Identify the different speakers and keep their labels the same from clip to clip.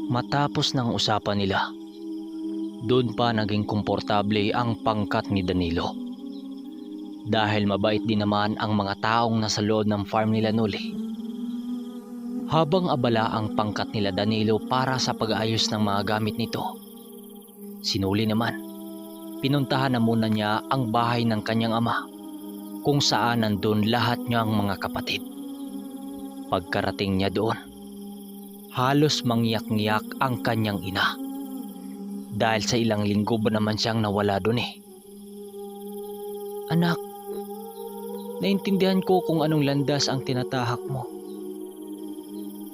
Speaker 1: Matapos ng usapan nila, doon pa naging komportable ang pangkat ni Danilo. Dahil mabait din naman ang mga taong nasa loob ng farm nila Noli. Habang abala ang pangkat nila Danilo para sa pag-aayos ng mga gamit nito, si Noli naman, pinuntahan na muna niya ang bahay ng kanyang ama kung saan nandun lahat niyang mga kapatid. Pagkarating niya doon, halos mangyak-ngyak ang kanyang ina dahil sa ilang linggo ba naman siyang nawala doon eh. Anak, naintindihan ko kung anong landas ang tinatahak mo.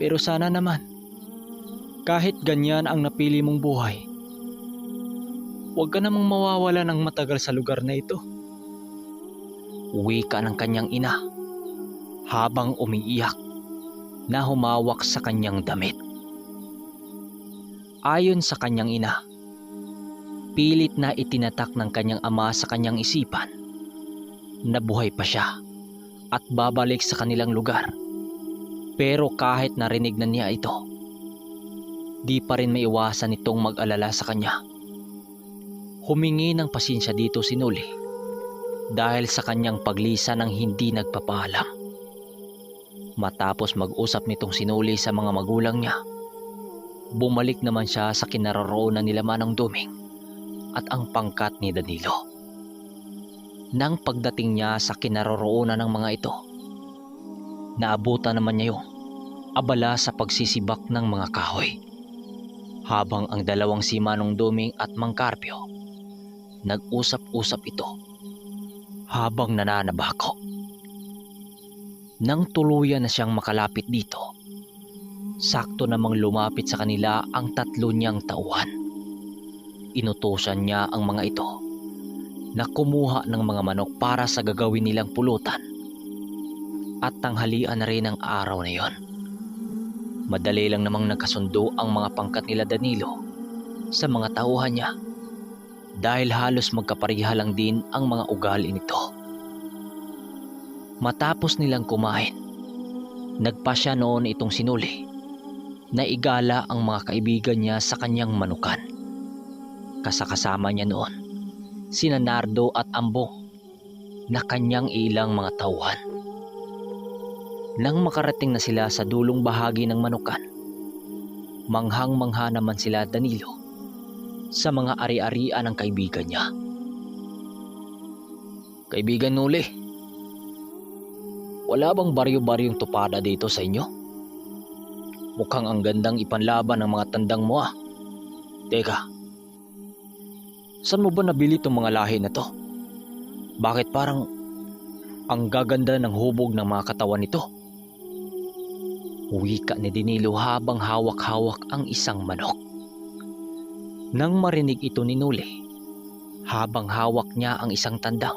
Speaker 1: Pero sana naman, kahit ganyan ang napili mong buhay, huwag ka namang mawawala ng matagal sa lugar na ito. Uwi ka ng kanyang ina habang umiiyak na humawak sa kanyang damit. Ayon sa kanyang ina, pilit na itinatak ng kanyang ama sa kanyang isipan na buhay pa siya at babalik sa kanilang lugar. Pero kahit narinig na niya ito, di pa rin maiwasan itong mag-alala sa kanya. Humingi ng pasensya dito si Noli dahil sa kanyang paglisan ng hindi nagpapaalam. Matapos mag-usap nitong si Noli sa mga magulang niya, bumalik naman siya sa kinaroroonan nila Manong Duming at ang pangkat ni Danilo. Nang pagdating niya sa kinaroroonan ng mga ito, naabutan naman niya yung abala sa pagsisibak ng mga kahoy. Habang ang dalawang si Manong Duming at Mang Carpio, nag-usap-usap ito habang nananabako. Nang tuluyan na siyang makalapit dito, sakto namang lumapit sa kanila ang tatlo niyang tauhan. Inutusan niya ang mga ito na kumuha ng mga manok para sa gagawin nilang pulutan. At tanghalian na rin ang araw na yon. Madali lang namang nagkasundo ang mga pangkat nila Danilo sa mga tauhan niya dahil halos magkapariha lang din ang mga ugali nito. Matapos nilang kumain, nagpasya noon itong si Noli na igala ang mga kaibigan niya sa kanyang manukan. Kasakasama niya noon sina Nardo at Ambong na kanyang ilang mga tauhan. Nang makarating na sila sa dulong bahagi ng manukan, manghang-mangha naman sila Danilo sa mga ari-arian ng kaibigan niya. Kaibigan Noli, wala bang baryo-baryong tupada dito sa inyo? Mukhang ang gandang ipanlaban ng mga tandang mo ah. Teka, saan mo ba nabili itong mga lahi na to? Bakit parang ang gaganda ng hubog ng mga katawan nito? Wika ni Danilo habang hawak-hawak ang isang manok. Nang marinig ito ni Noli, habang hawak niya ang isang tandang,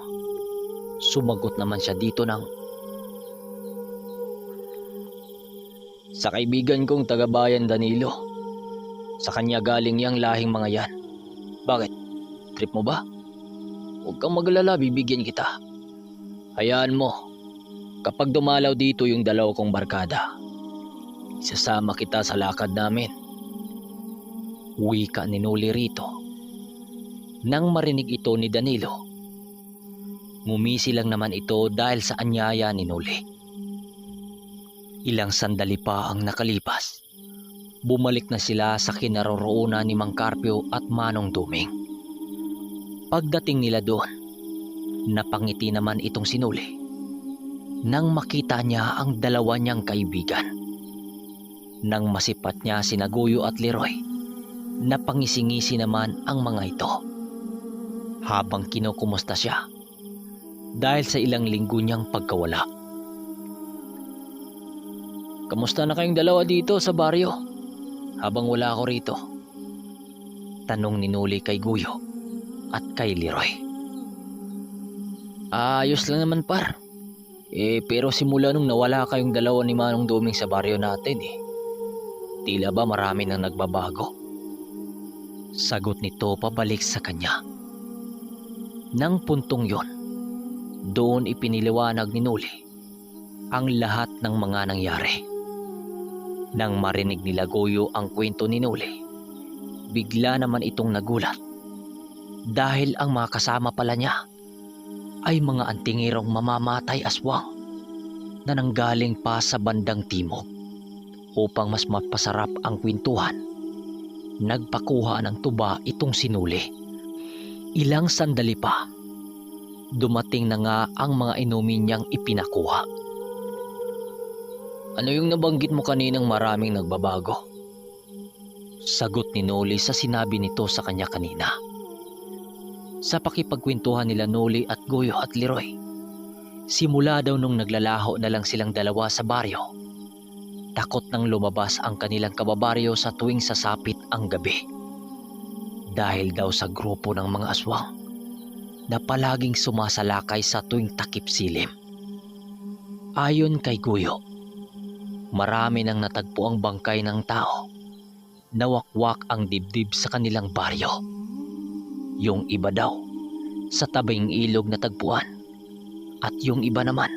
Speaker 1: sumagot naman siya dito ng, sa kaibigan kong tagabayan Danilo, sa kanya galing yang lahing mga yan. Bakit? Trip mo ba? Huwag kang maglala, bibigyan kita. Hayaan mo, kapag dumalaw dito yung dalaw kong barkada, isasama kita sa lakad namin. Wika ni Noli rito. Nang marinig ito ni Danilo, ngumisi lang naman ito dahil sa anyaya ni Noli. Ilang sandali pa ang nakalipas, bumalik na sila sa kinaroroonan ni Mang Carpio at Manong Duming. Pagdating nila doon, napangiti naman itong si Noli nang makita niya ang dalawa niyang kaibigan. Nang masipat niya sina Guyo at Leroy, napangisi-ngisi naman ang mga ito habang kinukumusta siya dahil sa ilang linggo niyang pagkawala. Kamusta na kayong dalawa dito sa baryo habang wala ako rito? Tanong ni Noli kay Guyo at kay Leroy. Ayos lang naman par. Pero simula nung nawala kayong dalawa ni Manong Duming sa baryo natin tila ba marami nang nagbabago? Sagot nito pabalik sa kanya. Nang puntong yon, doon ipiniliwanag ni Noli ang lahat ng mga nangyari. Nang marinig nila Goyo ang kwento ni Noli, bigla naman itong nagulat dahil ang mga kasama pala niya ay mga antingirong mamamatay aswang na nanggaling pa sa bandang timog. Upang mas mapasarap ang kwentuhan, nagpakuha ng tuba itong si Noli. Ilang sandali pa, dumating na nga ang mga inumin niyang ipinakuha. Ano yung nabanggit mo kaninang maraming nagbabago? Sagot ni Noli sa sinabi nito sa kanya kanina. Sa pakipagkwentuhan nila Noli at Goyo at Leroy, simula daw nung naglalaho na lang silang dalawa sa baryo, takot nang lumabas ang kanilang kababaryo sa tuwing sasapit ang gabi. Dahil daw sa grupo ng mga aswang na palaging sumasalakay sa tuwing takip silim. Ayon kay Goyo, marami nang natagpo ang bangkay ng tao. Nawakwak ang dibdib sa kanilang baryo. Yung iba daw sa tabing ilog na tagpuan at yung iba naman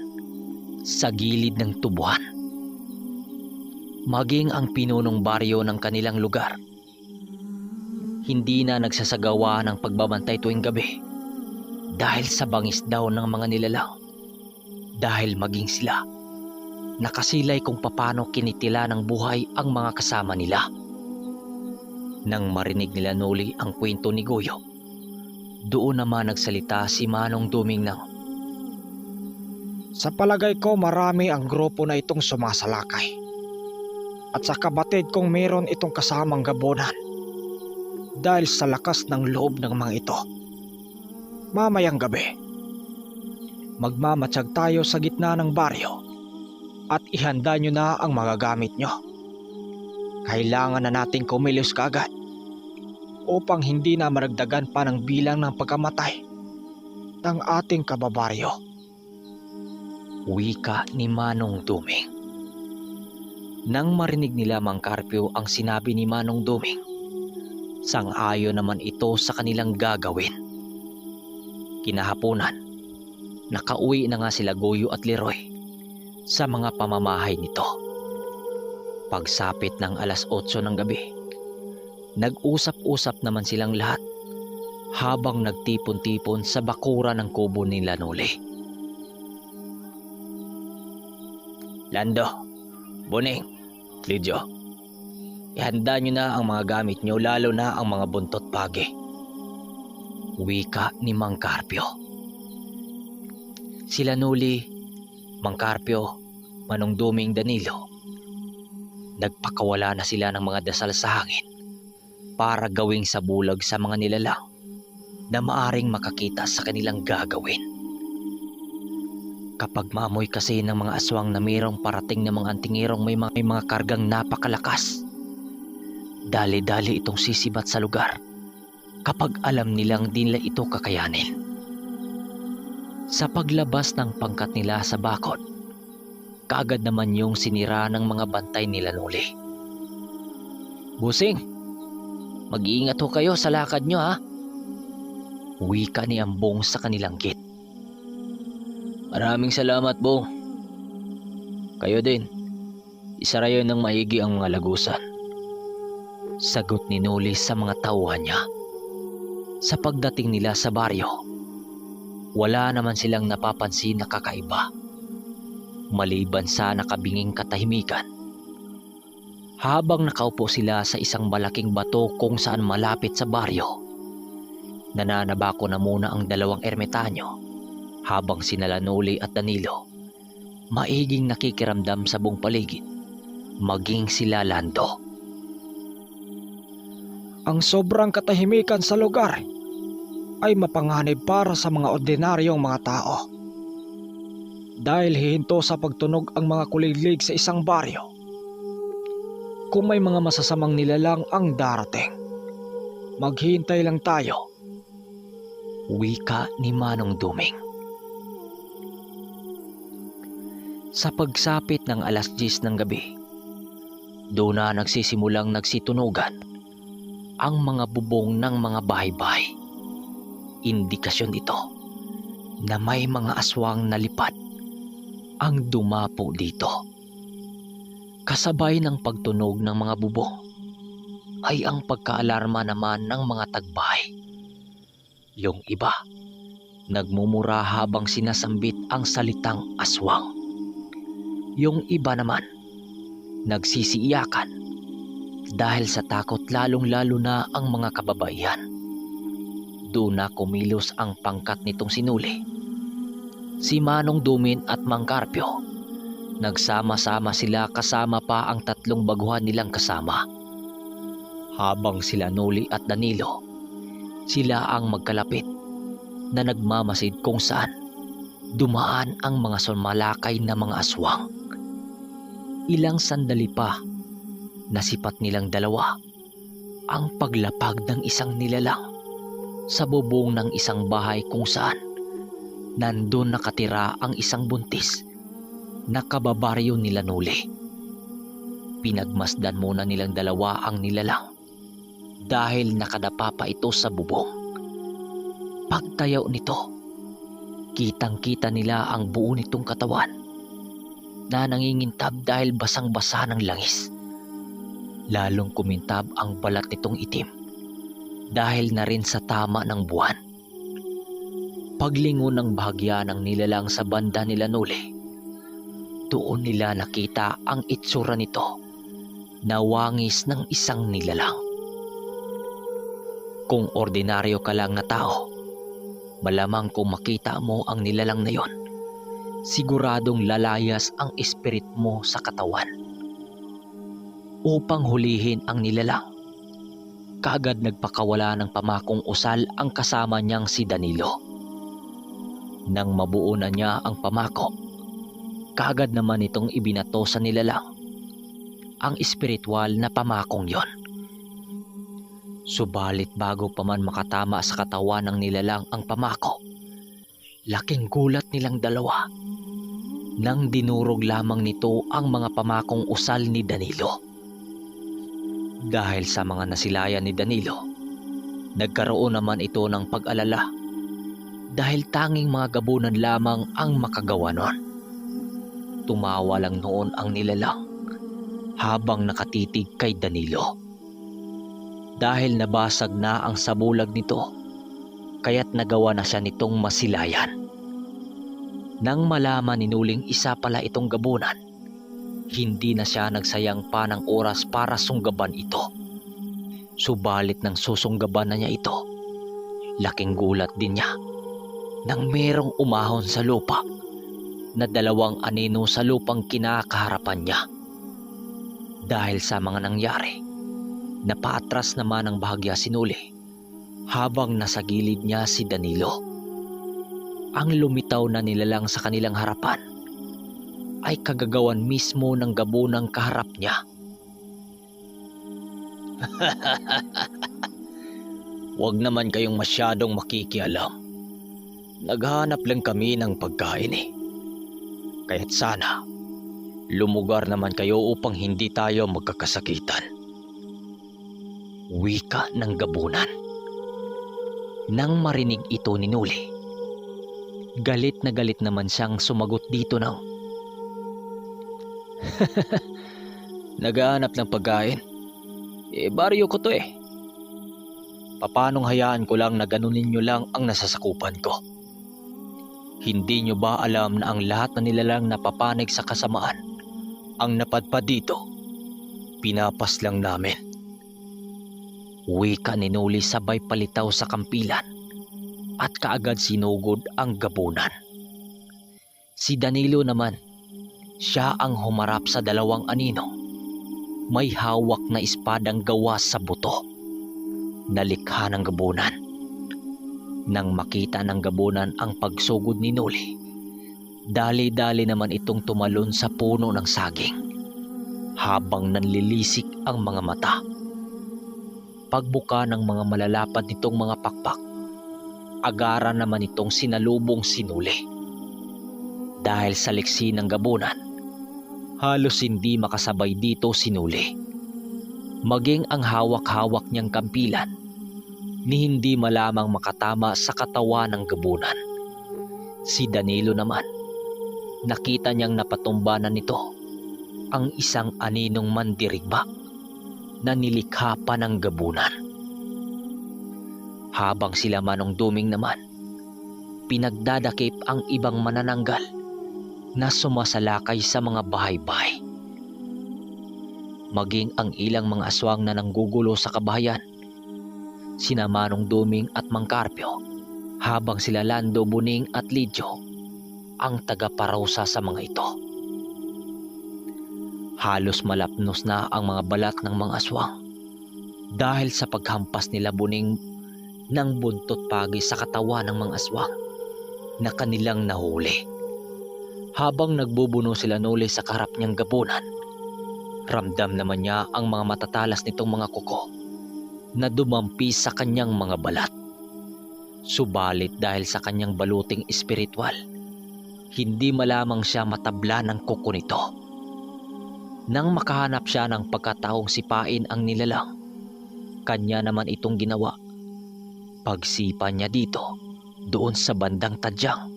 Speaker 1: sa gilid ng tubuhan. Maging ang pinunong baryo ng kanilang lugar, hindi na nagsasagawa ng pagbabantay tuwing gabi dahil sa bangis daw ng mga nilalang. Dahil maging sila nakasilay kung paano kinitila ng buhay ang mga kasama nila. Nang marinig nila Noli ang kwento ni Goyo, doon naman nagsalita si Manong Duming ng,
Speaker 2: Sa palagay ko marami ang grupo na itong sumasalakay. At sa kabatid kong meron itong kasamang gabonan dahil sa lakas ng loob ng mga ito. Mamayang gabi, magmamatsyag tayo sa gitna ng baryo at ihanda nyo na ang mga gamit nyo. Kailangan na nating kumilos kaagad upang hindi na maragdagan pa ng bilang ng pagkamatay ng ating kababaryo.
Speaker 1: wika ni Manong Duming. Nang marinig nila Mang Carpio ang sinabi ni Manong Duming, sang-ayon naman ito sa kanilang gagawin. Kinahaponan, nakauwi na nga sila Goyo at Leroy sa mga pamamahay nito. Pagsapit ng 8:00 ng gabi, nag-usap-usap naman silang lahat habang nagtipon-tipon sa bakura ng kubo nila Noli. Lando, Boning, Lidyo, ihanda nyo na ang mga gamit nyo, lalo na ang mga buntot pagi. Wika ni Mang Carpio. Sila Noli, Mang Carpio, Manong Duming, Danilo, nagpakawala na sila ng mga dasal sa hangin para gawing sabulag sa mga nilalang na maaring makakita sa kanilang gagawin. Kapag maamoy kasi ng mga aswang na mayroong parating na mga antingirong may mga kargang napakalakas, dali-dali itong sisibat sa lugar kapag alam nilang di nila ito kakayanin. Sa paglabas ng pangkat nila sa bakod, kaagad naman yung sinira ng mga bantay nila Noli. Busing, mag-iingat ho kayo sa lakad nyo ha. Wika ni Ambong sa kanilang gate. Maraming salamat, Bong. Kayo din. Isarayo ng maigi ang mga lagusan. Sagot ni Noli sa mga tauhan niya. Sa pagdating nila sa baryo, wala naman silang napapansin na kakaiba, maliban sa nakabinging katahimikan. Habang nakaupo sila sa isang malaking bato kung saan malapit sa baryo, nananabako na muna ang dalawang ermitanyo habang sinala Noli at Danilo maiging nakikiramdam sa buong paligid, maging sila Lando.
Speaker 2: Ang sobrang katahimikan sa lugar ay mapanganib para sa mga ordinaryong mga tao. Dahil hihinto sa pagtunog ang mga kuliglig sa isang baryo, kung may mga masasamang nilalang ang darating, maghihintay lang tayo.
Speaker 1: Wika ni Manong Duming. Sa pagsapit ng 10:00 ng gabi, doon na nagsisimulang nagsitunugan ang mga bubong ng mga bahay-bahay. Indikasyon ito na may mga aswang na lipad ang dumapo dito. Kasabay ng pagtunog ng mga bubong ay ang pagkaalarma naman ng mga tagbahay. Yung iba, nagmumura habang sinasambit ang salitang aswang. Yung iba naman, nagsisiiyakan dahil sa takot, lalong-lalo na ang mga kababaihan. Doon na kumilos ang pangkat nitong sinuli. Si Manong Dumin at Mang Carpio, nagsama-sama sila kasama pa ang 3 baguhan nilang kasama. Habang sila Noli at Danilo, sila ang magkalapit na nagmamasid kung saan dumaan ang mga sumalakay na mga aswang. Ilang sandali pa, nasipat nilang dalawa ang paglapag ng isang nilalang sa bubong ng isang bahay kung saan nandun nakatira ang isang buntis na kababaryo nila Noli. Pinagmasdan muna nilang dalawa ang nilalang dahil nakadapa pa ito sa bubong. Pagtayaw nito, kitang-kita nila ang buo nitong katawan na nangingintab dahil basang-basa ng langis. Lalong kumintab ang balat nitong itim dahil na rin sa tama ng buwan. Paglingon ng bahagya ng nilalang sa banda nila Noli, doon nila nakita ang itsura nito na wangis ng isang nilalang. Kung ordinaryo ka lang na tao, malamang kung makita mo ang nilalang na yon, siguradong lalayas ang espirit mo sa katawan. Upang hulihin ang nilalang, kaagad nagpakawala ng pamakong usal ang kasama niyang si Danilo. Nang mabuo na niya ang pamako, kaagad naman itong ibinato sa nilalang ang espiritual na pamakong yon. Subalit bago pa man makatama sa katawan ng nilalang ang pamako, laking gulat nilang dalawa nang dinurog lamang nito ang mga pamakong usal ni Danilo. Dahil sa mga nasilayan ni Danilo, nagkaroon naman ito ng pag-alala dahil tanging mga gabunan lamang ang makagawa nun. Tumawa lang noon ang nilalang habang nakatitig kay Danilo. Dahil nabasag na ang sabulag nito, kaya't nagawa na siya nitong masilayan. Nang malaman ni Nuling isa pala itong gabunan, hindi na siya nagsayang pa ng oras para sunggaban ito. Subalit nang susunggaban na niya ito, laking gulat din niya nang merong umahon sa lupa na 2 anino sa lupang kinakaharapan niya. Dahil sa mga nangyari, napaatras naman ang bahagya si Noli habang nasa gilid niya si Danilo. Ang lumitaw na nilalang sa kanilang harapan ay kagagawan mismo ng gabunang kaharap niya. Huwag naman kayong masyadong makikialam. Naghanap lang kami ng pagkain eh. Kaya't sana lumugar naman kayo upang hindi tayo magkakasakitan. Wika ng gabunan. Nang marinig ito ni Noli, galit na galit naman siyang sumagot dito ng naghahanap ng pagkain. Baryo ko to eh. Papanong hayaan ko lang na ganunin nyo lang ang nasasakupan ko? Hindi nyo ba alam na ang lahat na nilalang napapanig sa kasamaan ang napadpad dito? Pinapas lang namin. Wika ni Noli sabay palitaw sa kampilan at kaagad sinugod ang gabunan. Si Danilo naman, siya ang humarap sa 2 anino. May hawak na espadang gawa sa buto, nalikha ng gabunan. Nang makita ng gabunan ang pagsugod ni Noli, dali-dali naman itong tumalon sa puno ng saging habang nanlilisik ang mga mata. Pagbuka ng mga malalapad nitong mga pakpak, agara naman itong sinalubong si Noli. Dahil sa liksi ng gabunan, halos hindi makasabay dito si Noli. Maging ang hawak-hawak niyang kampilan, ni hindi malamang makatama sa katawan ng gabunan. Si Danilo naman, nakita niyang napatumba na nito ang isang aninong mandirigma na nilikha pa ng gabunan. Habang sila Manong Duming naman, pinagdadakip ang ibang manananggal na sumasalakay sa mga bahay-bahay. Maging ang ilang mga aswang na nanggugulo sa kabahayan, sina Manong Duming at Mang Carpio, habang sila Lando, Buning at Lidyo ang tagaparusa sa mga ito. Halos malapnos na ang mga balat ng mga aswang dahil sa paghampas nila Buning ng buntot pagi sa katawan ng mga aswang na kanilang nahuli. Habang nagbubuno sila Noli sa kaharap niyang gabunan, ramdam naman niya ang mga matatalas nitong mga kuko na dumampi sa kanyang mga balat. Subalit dahil sa kanyang baluting espiritual, hindi malamang siya matabla ng kuko nito. Nang makahanap siya ng pagkataong sipain ang nilalang, kanya naman itong ginawa. Pagsipa niya dito, doon sa bandang tadyang,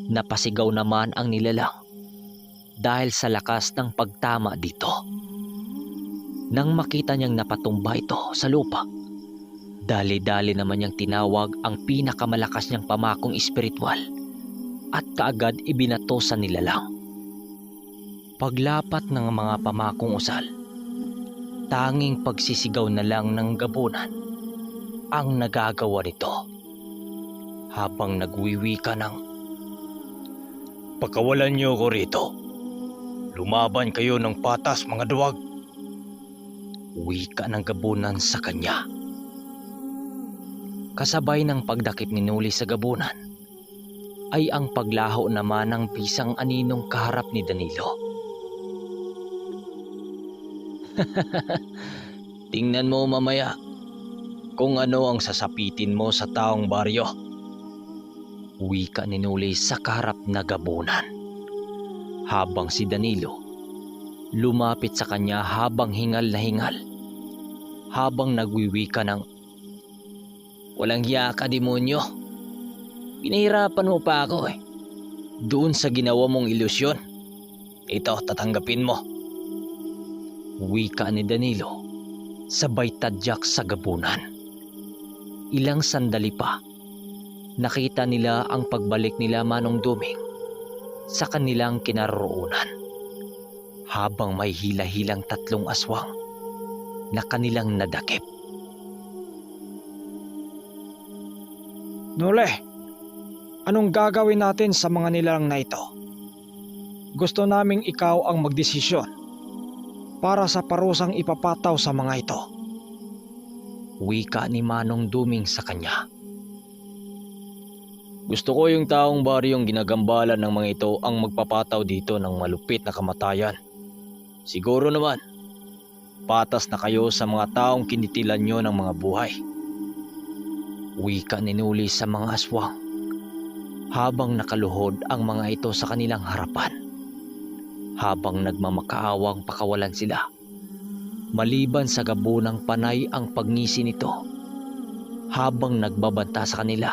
Speaker 1: napasigaw naman ang nilalang dahil sa lakas ng pagtama dito. Nang makita niyang napatumba ito sa lupa, dali-dali naman niyang tinawag ang pinakamalakas niyang pamakong espiritual at kaagad ibinato sa nilalang. Paglapat ng mga pamakong usal, tanging pagsisigaw na lang ng gabunan ang nagagawa nito. Habang nagwiwika ng, "Pakawalan niyo ko rito. Lumaban kayo ng patas, mga duwag." Wika ng gabunan sa kanya. Kasabay ng pagdakip ni Noli sa gabunan ay ang paglaho naman ng pisang aninong kaharap ni Danilo. "Tingnan mo mamaya kung ano ang sasapitin mo sa taong baryo." Wika ni Noli sa kaharap na gabunan. Habang si Danilo lumapit sa kanya habang hingal na hingal. Habang nagwiwika ng, "Walang hiya ka, demonyo. Pinahirapan mo pa ako eh. Doon sa ginawa mong ilusyon. Ito, tatanggapin mo." Wika ni Danilo sabay tadyak sa gabunan. Ilang sandali pa, nakita nila ang pagbalik nila Manong Duming sa kanilang kinaroroonan, habang may hila-hilang 3 aswang na kanilang nadakip.
Speaker 2: Noli, anong gagawin natin sa mga nilalang na ito? Gusto naming ikaw ang magdesisyon para sa parusang ipapataw sa mga ito.
Speaker 1: Wika ni Manong Duming sa kanya. "Gusto ko yung taong baryong ginagambalan ng mga ito ang magpapataw dito ng malupit na kamatayan. Siguro naman, patas na kayo sa mga taong kinitilan nyo ng mga buhay." Wika ni Noli sa mga aswang habang nakaluhod ang mga ito sa kanilang harapan. Habang nagmamakaawang pakawalan sila, maliban sa gabunang panay ang pagngisi nito, habang nagbabanta sa kanila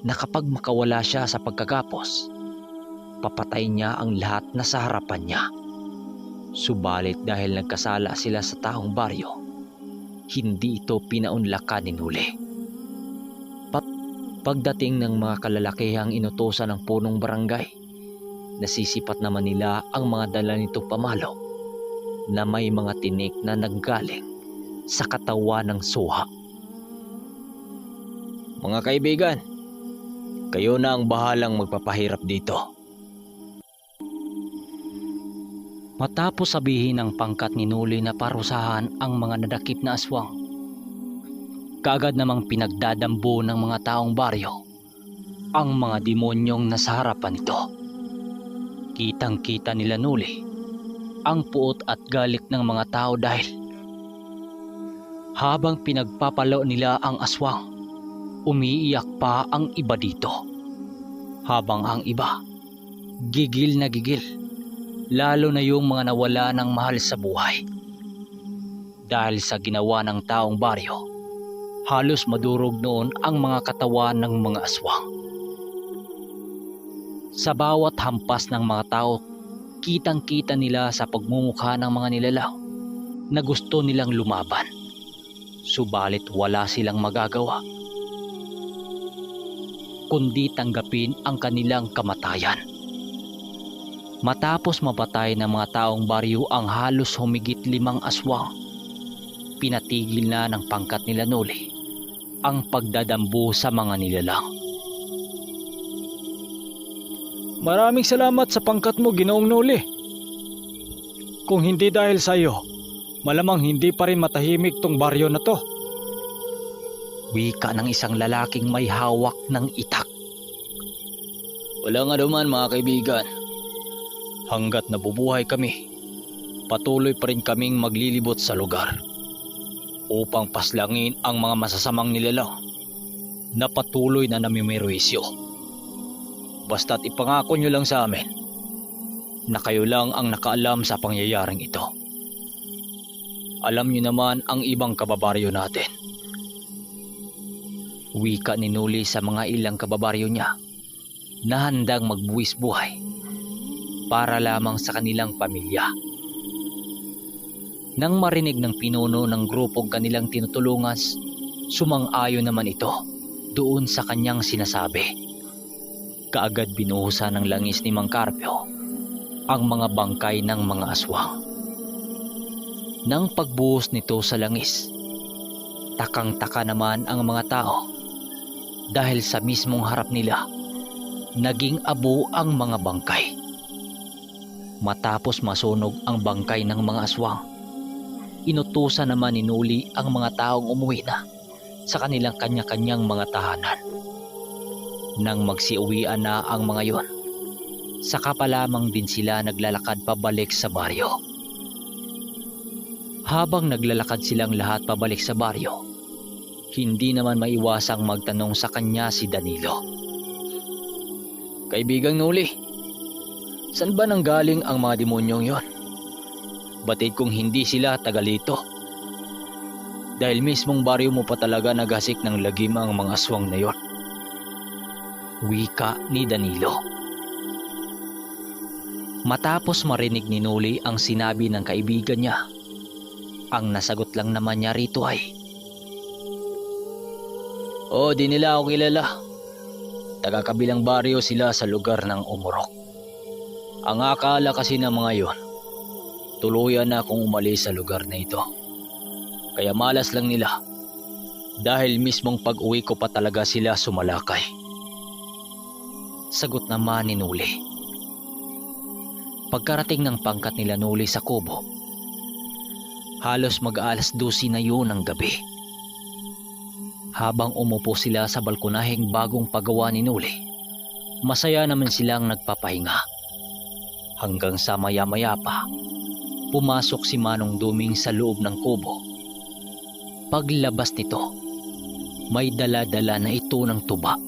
Speaker 1: na kapag makawala siya sa pagkagapos, papatay niya ang lahat na sa harapan niya. Subalit dahil nagkasala sila sa taong baryo, hindi ito pinaunlakan ni Noli. Pagdating ng mga kalalakihang inutusan ng punong barangay, nasisipat naman nila ang mga dala nitong pamalo na may mga tinik na nanggaling sa katawan ng suha. "Mga kaibigan, kayo na ang bahalang magpapahirap dito." Matapos sabihin ng pangkat ni Noli na parusahan ang mga nadakip na aswang, kaagad namang pinagdadambo ng mga taong baryo ang mga demonyong nasa harapan nito. Kitang-kita nila Noli ang puot at galit ng mga tao dahil habang pinagpapalo nila ang aswang, umiiyak pa ang iba dito. Habang ang iba, gigil na gigil, lalo na yung mga nawala ng mahal sa buhay. Dahil sa ginawa ng taong baryo, halos madurog noon ang mga katawan ng mga aswang. Sa bawat hampas ng mga tao, Kitang-kita nila sa pagmumukha ng mga nilalang na gusto nilang lumaban. Subalit wala silang magagawa kundi tanggapin ang kanilang kamatayan. Matapos mapatay ng mga taong baryo ang halos humigit 5 aswang, pinatigil na ng pangkat nila Noli ang pagdadambu sa mga nilalang.
Speaker 2: Maraming salamat sa pangkat mo, Ginoong Noli. Kung hindi dahil sa iyo, malamang hindi pa rin matahimik tong baryo na to.
Speaker 1: Wika ng isang lalaking may hawak ng itak. Walang anuman mga kaibigan. Hanggat nabubuhay kami, patuloy pa rin kaming maglilibot sa lugar upang paslangin ang mga masasamang nilalang na patuloy na namimirwisyo. Basta't ipangako nyo lang sa amin na kayo lang ang nakaalam sa pangyayaring ito. Alam nyo naman ang ibang kababaryo natin. Wika ni Noli sa mga ilang kababaryo niya na handang magbuwis buhay para lamang sa kanilang pamilya. Nang marinig ng pinuno ng grupong kanilang tinutulungan, sumang-ayon naman ito doon sa kanyang sinasabi. Kaagad binuhusan ng langis ni Mang Carpio ang mga bangkay ng mga aswang. Nang pagbuhos nito sa langis, takang-taka naman ang mga tao dahil sa mismong harap nila, naging abo ang mga bangkay. Matapos masunog ang bangkay ng mga aswang, inutusan naman ni Noli ang mga taong umuwi na sa kanilang kanya-kanyang mga tahanan. Nang magsiuwian na ang mga yon, saka pa lamang din sila naglalakad pabalik sa baryo. Habang naglalakad silang lahat pabalik sa baryo, hindi naman maiwasang magtanong sa kanya si Danilo. Kaibigang Noli, saan ba nanggaling ang mga demonyong yon? Batid kung hindi sila tagalito. Dahil mismong baryo mo pa talaga naghasik ng lagim ang mga aswang na yon. Wika ni Danilo. Matapos marinig ni Noli ang sinabi ng kaibigan niya, ang nasagot lang naman niya rito ay, di nila ako kilala. Taga-kabilang baryo sila sa lugar ng Umurok. Ang akala kasi ng mga yon, tuluyan na akong umalis sa lugar na ito. Kaya malas lang nila dahil mismong pag-uwi ko pa talaga sila sumalakay. Sagot naman ni Noli. Pagkarating ng pangkat nila Noli sa kubo, halos mag-alas 12 na yun ng gabi. Habang umupo sila sa balkonaheng bagong pagawa ni Noli, masaya naman silang nagpapahinga. Hanggang sa maya-maya pa, pumasok si Manong Duming sa loob ng kubo. Paglabas nito, may dala-dala na ito ng tuba.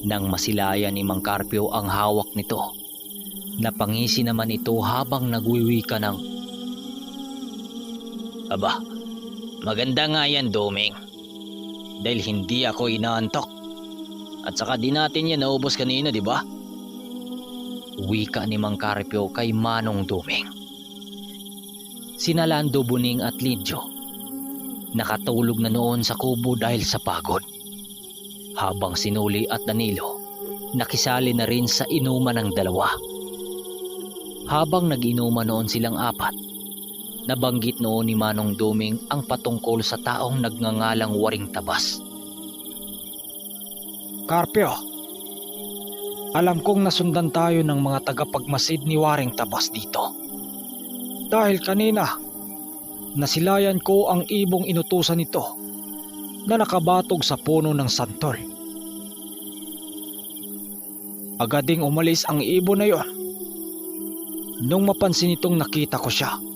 Speaker 1: Nang masilayan ni Mang Carpio ang hawak nito, napangisi naman ito habang nagwiwika ng, Aba, maganda nga yan, Duming. Dahil hindi ako inaantok. At saka di natin yan naubos kanina, di ba? Wika ni Mang Carpio kay Manong Duming. Sina Lando, Buning at Lidjo nakatulog na noon sa kubo dahil sa pagod. Habang si Noli at Danilo nakisali na rin sa inuman ng dalawa. Habang nag-inuman noon silang apat, nabanggit noon ni Manong Duming ang patungkol sa taong nagngangalang Waring Tabas.
Speaker 2: Carpio, alam kong nasundan tayo ng mga tagapagmasid ni Waring Tabas dito. Dahil kanina, nasilayan ko ang ibong inutusan nito na nakabatog sa puno ng santol. Agad ding umalis ang ibon na yon. Nung mapansin itong nakita ko siya.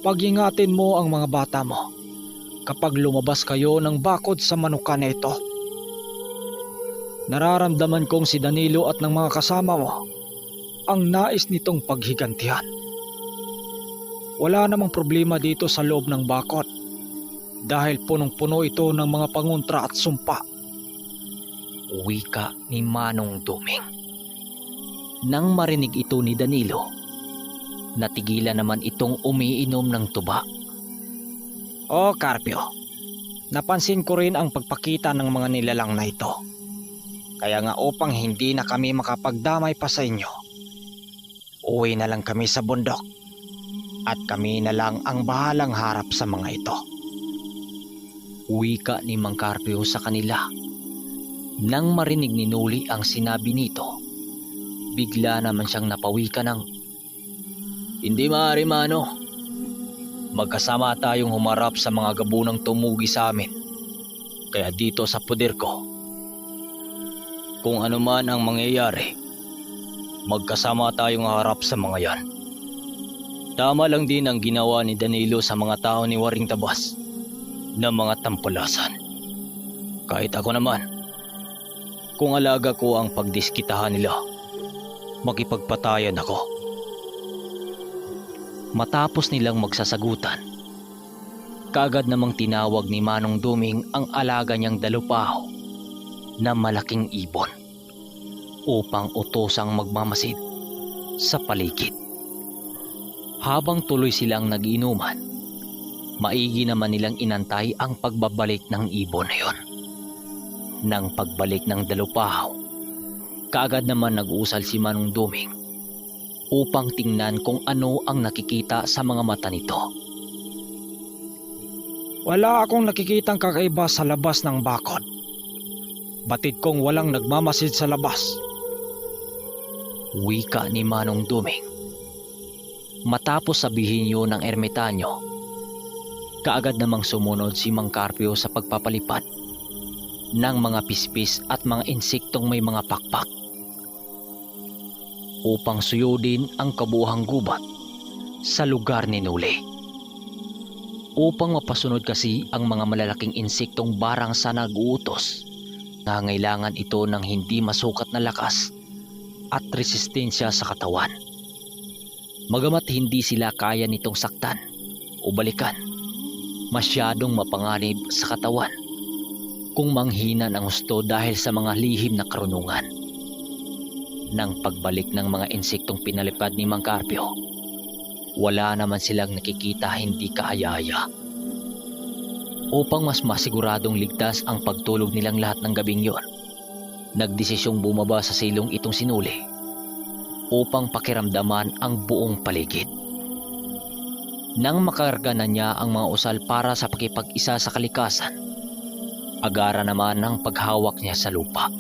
Speaker 2: Pag-ingatin mo ang mga bata mo kapag lumabas kayo ng bakod sa manukan na ito. Nararamdaman kong si Danilo at ng mga kasama mo ang nais nitong paghigantihan. Wala namang problema dito sa loob ng bakod dahil punong-puno ito ng mga pangontra at sumpa.
Speaker 1: Wika ni Manong Duming. Nang marinig ito ni Danilo, natigilan naman itong umiinom ng tuba.
Speaker 2: O Carpio, napansin ko rin ang pagpakita ng mga nilalang na ito. Kaya nga upang hindi na kami makapagdamay pa sa inyo, uwi na lang kami sa bundok at kami na lang ang bahalang harap sa mga ito.
Speaker 1: Wika ni Mang Carpio sa kanila. Nang marinig ni Noli ang sinabi nito, bigla naman siyang napawika ng, "Hindi maaari, Mano. Magkasama tayong humarap sa mga gabunang tumugi sa amin. Kaya dito sa poder ko, kung ano man ang mangyayari, magkasama tayong harap sa mga yan. Tama lang din ang ginawa ni Danilo sa mga tao ni Waring Tabas na mga tampalasan. Kahit ako naman, kung alaga ko ang pagdiskitahan nila, makipagpatayan ako." Matapos nilang magsasagutan, kaagad namang tinawag ni Manong Duming ang alaga niyang dalupaho na malaking ibon upang utosang magmamasid sa paligid. Habang tuloy silang nag-inuman, maigi naman nilang inantay ang pagbabalik ng ibon na yon. Nang pagbalik ng dalupaho, kaagad naman nag-usal si Manong Duming upang tingnan kung ano ang nakikita sa mga mata nito.
Speaker 2: Wala akong nakikitang kakaiba sa labas ng bakod. Batid kong walang nagmamasid sa labas.
Speaker 1: Wika ni Manong Duming. Matapos sabihin yun ng ermitanyo, kaagad namang sumunod si Mang Carpio sa pagpapalipad ng mga pispis at mga insektong may mga pakpak upang suyudin ang kabuhang gubat sa lugar ni Noli. Upang mapasunod kasi ang mga malalaking insektong barang sa nag-uutos, nangangailangan ito ng hindi masukat na lakas at resistensya sa katawan. Magamat hindi sila kaya nitong saktan o balikan, masyadong mapanganib sa katawan kung manghina ang husto dahil sa mga lihim na karunungan. Nang pagbalik ng mga insektong pinalipad ni Mang Carpio, wala naman silang nakikita hindi kaaya-aya. Upang mas masiguradong ligtas ang pagtulog nilang lahat ng gabing yon, nagdesisyong bumaba sa silong itong si Noli upang pakiramdaman ang buong paligid. Nang makarga na niya ang mga usal para sa pakipag-isa sa kalikasan, agara naman ang paghawak niya sa lupa.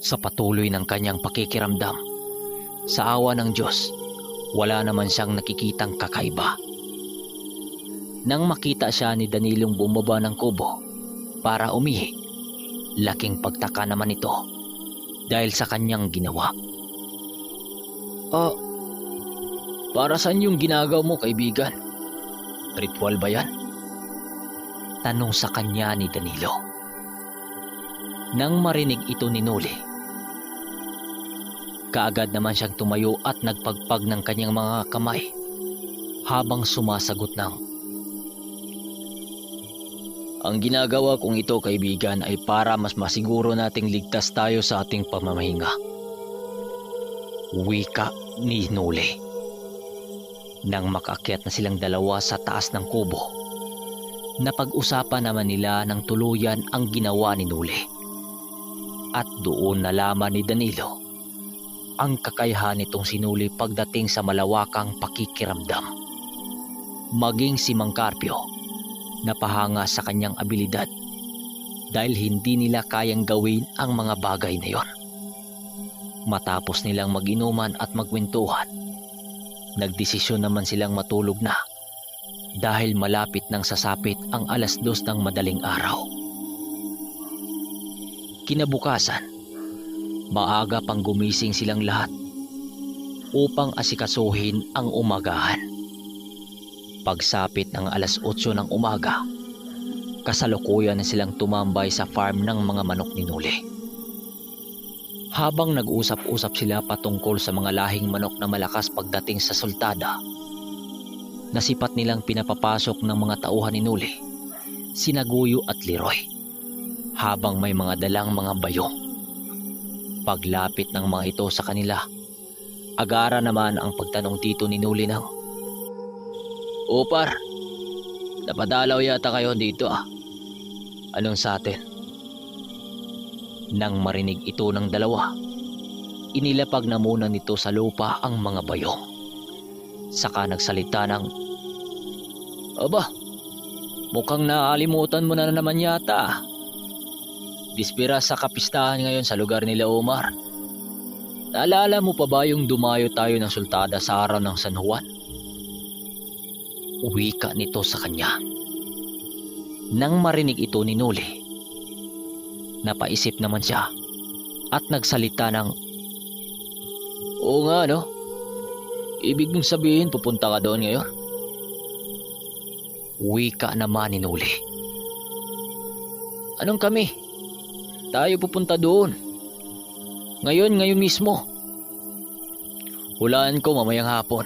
Speaker 1: Sa patuloy ng kanyang pakikiramdam, sa awa ng Diyos, wala naman siyang nakikitang kakaiba. Nang makita siya ni Danilong bumaba ng kubo para umihi, laking pagtaka naman ito dahil sa kanyang ginawa. Para saan yung ginagaw mo, kaibigan? Ritual ba yan?" tanong sa kanya ni Danilo. Nang marinig ito ni Noli, kaagad naman siyang tumayo at nagpagpag ng kanyang mga kamay habang sumasagot ng, "Ang ginagawa kong ito, kaibigan, ay para mas masiguro nating ligtas tayo sa ating pamamahinga." Wika ni Noli. Nang makaakyat na silang dalawa sa taas ng kubo, napag-usapan naman nila ng tuluyan ang ginawa ni Noli. At doon nalaman ni Danilo ang kakayahan nitong si Noli pagdating sa malawakang pakikiramdam. Maging si Mang Carpio napahanga sa kanyang abilidad dahil hindi nila kayang gawin ang mga bagay na yon. Matapos nilang mag-inuman at magkwentuhan, nagdesisyon naman silang matulog na dahil malapit nang sasapit ang 2:00 ng madaling araw. Kinabukasan, maaga pang gumising silang lahat upang asikasuhin ang umagahan. Pagsapit ng 8:00 ng umaga, kasalukuyan na silang tumambay sa farm ng mga manok ni Noli. Habang nag-usap-usap sila patungkol sa mga lahing manok na malakas pagdating sa sultada, nasipat nilang pinapapasok ng mga tauhan ni Noli, sina Guyo at Leroy, habang may mga dalang mga bayong. Paglapit ng mga ito sa kanila, agara naman ang pagtanong dito ni Nuli ng, "O par, napadalaw yata kayo dito ah. Anong sa atin?" Nang marinig ito ng dalawa, inilapag na muna nito sa lupa ang mga bayong. Saka nagsalita ng, "Aba, mukhang naalimutan mo na naman yata ah. Dispira sa kapistahan ngayon sa lugar nila Omar. Naalala mo pa ba yung dumayo tayo ng sultada sa araw ng San Juan?" Wika nito sa kanya. Nang marinig ito ni Nuli, napaisip naman siya at nagsalita ng, "Oo nga no, ibig mong sabihin pupunta ka doon ngayon?" Wika naman ni Nuli. "Anong kami? Tayo pupunta doon. Ngayon mismo. Hulaan ko mamayang hapon.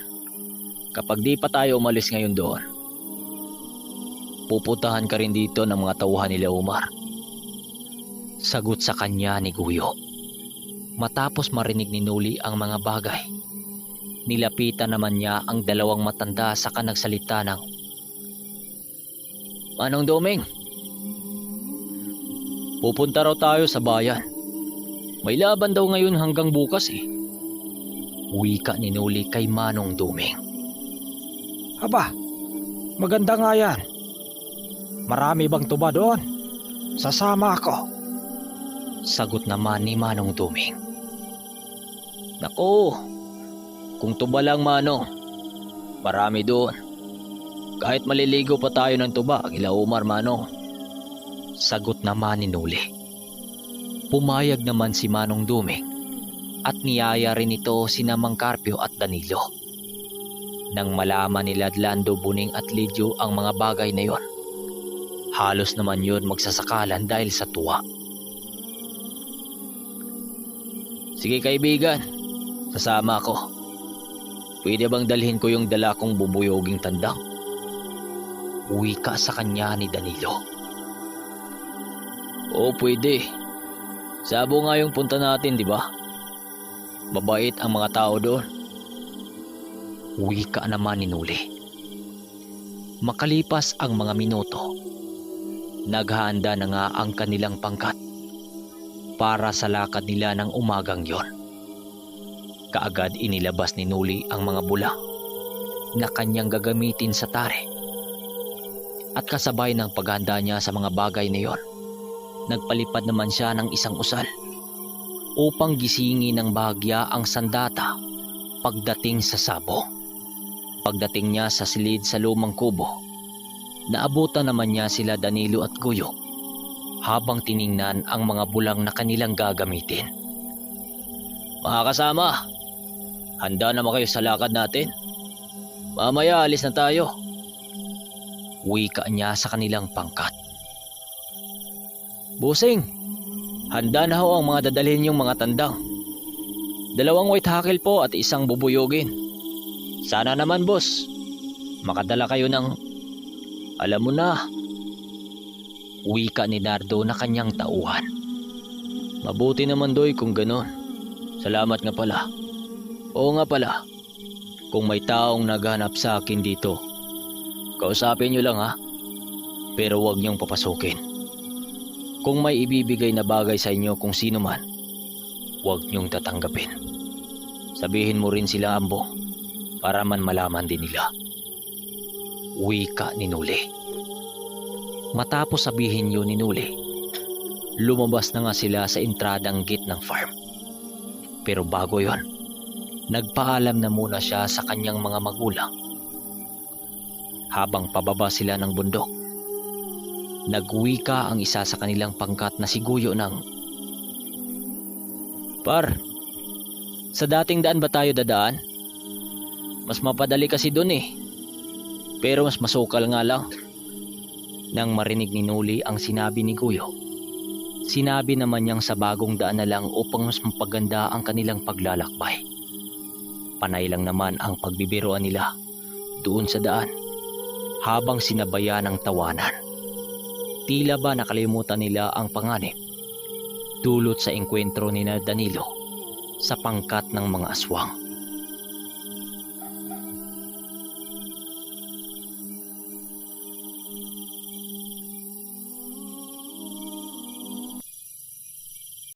Speaker 1: Kapag di pa tayo umalis ngayon doon, pupuntahan ka rin dito ng mga tauhan nila Omar." Sagot sa kanya ni Guyo. Matapos marinig ni Nuli ang mga bagay, nilapitan naman niya ang dalawang matanda saka nagsalita ng, "Manong Doming, pupunta raw tayo sa bayan. May laban daw ngayon hanggang bukas eh." Wika ni Nuli kay Manong Doming.
Speaker 2: Aba, maganda nga yan. Marami bang tuba doon? Sasama ako.
Speaker 1: Sagot naman ni Manong Doming. "Naku, kung tuba lang Manong, marami doon. Kahit maliligo pa tayo ng tuba, kila Omar Manong." Sagot naman ni Nuli. Pumayag naman si Manong Doming at niyaya rin ito sina Mang Carpio at Danilo. Nang malaman nila Lando, Buning at Lidyo ang mga bagay na yon, halos naman yun magsasakalan dahil sa tuwa. "Sige kaibigan, sasama ako. Pwede bang dalhin ko yung dala kong bubuyoging tandang?" Wika sa kanya ni Danilo. "Oo pwede. Sabo nga yung punta natin, di ba? Mabait ang mga tao doon." Wika naman ni Nuli. Makalipas ang mga minuto, naghahanda na nga ang kanilang pangkat para sa lakad nila ng umagang yon. Kaagad inilabas ni Nuli ang mga bulang na kanyang gagamitin sa tare. At kasabay ng paghanda niya sa mga bagay na yon, nagpalipad naman siya ng isang usal upang gisingin ng bahagya ang sandata pagdating sa Sabo. Pagdating niya sa silid sa lumang kubo, naabutan naman niya sila Danilo at Guyo habang tiningnan ang mga bulang na kanilang gagamitin. "Mga kasama, handa naman kayo sa lakad natin. Mamaya alis na tayo." Wika niya sa kanilang pangkat. "Busing, handa na ho ang mga dadalhin yung mga tandang. 2 white hackle po at 1 bubuyogin. Sana naman boss, makadala kayo ng, alam mo na." Wika ni Nardo na kanyang tauhan. "Mabuti naman doy kung ganon. Salamat nga pala. Oo nga pala, kung may taong naghanap sa akin dito, kausapin nyo lang ha. Pero huwag niyong papasukin. Kung may ibibigay na bagay sa inyo kung sino man, huwag niyong tatanggapin. Sabihin mo rin sila Ambo para man malaman din nila." Wika ni Nuli. Matapos sabihin yun ni Nuli, lumabas na nga sila sa entradang gate ng farm. Pero bago yon, nagpaalam na muna siya sa kanyang mga magulang. Habang pababa sila ng bundok, nagwika ang isa sa kanilang pangkat na si Guyo ng, "Par, sa dating daan ba tayo dadaan? Mas mapadali kasi dun eh. Pero mas masukal nga lang." Nang marinig ni Nuli ang sinabi ni Guyo, sinabi naman niyang sa bagong daan na lang upang mas mapaganda ang kanilang paglalakbay. Panay lang naman ang pagbibiroan nila doon sa daan habang sinabayan ng tawanan. Tila ba nakalimutan nila ang panganib nagdulot sa engkwentro ni na Danilo sa pangkat ng mga aswang.